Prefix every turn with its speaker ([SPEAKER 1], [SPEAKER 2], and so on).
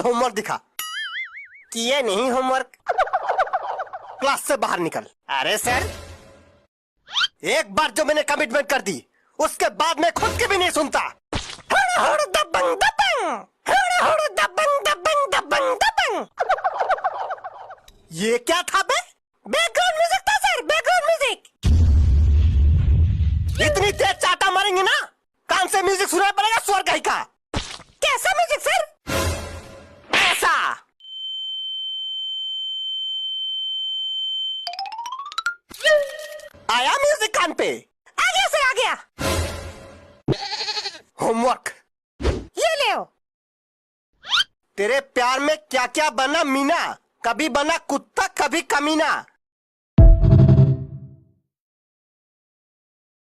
[SPEAKER 1] Homework दिखा। किए नहीं होमवर्क, क्लास से बाहर निकल। अरे सर, एक बार जो मैंने कमिटमेंट कर दी उसके बाद मैं खुद की भी नहीं सुनता। दबंग दबंग, दबंग दबंग दबंग दबंग। ये क्या था बे? बैकग्राउंड म्यूजिक था सर, बैकग्राउंड म्यूजिक। इतनी तेज चाटा मारेंगे ना, कान से म्यूजिक सुनाई पड़ेगा स्वर का। कैसा म्यूजिक सर? ऐसा। आया म्यूजिक कान पे? आ गया सर, आ गया। होमवर्क ये ले। तेरे प्यार में क्या क्या बना मीना, कभी बना कुत्ता कभी कमीना।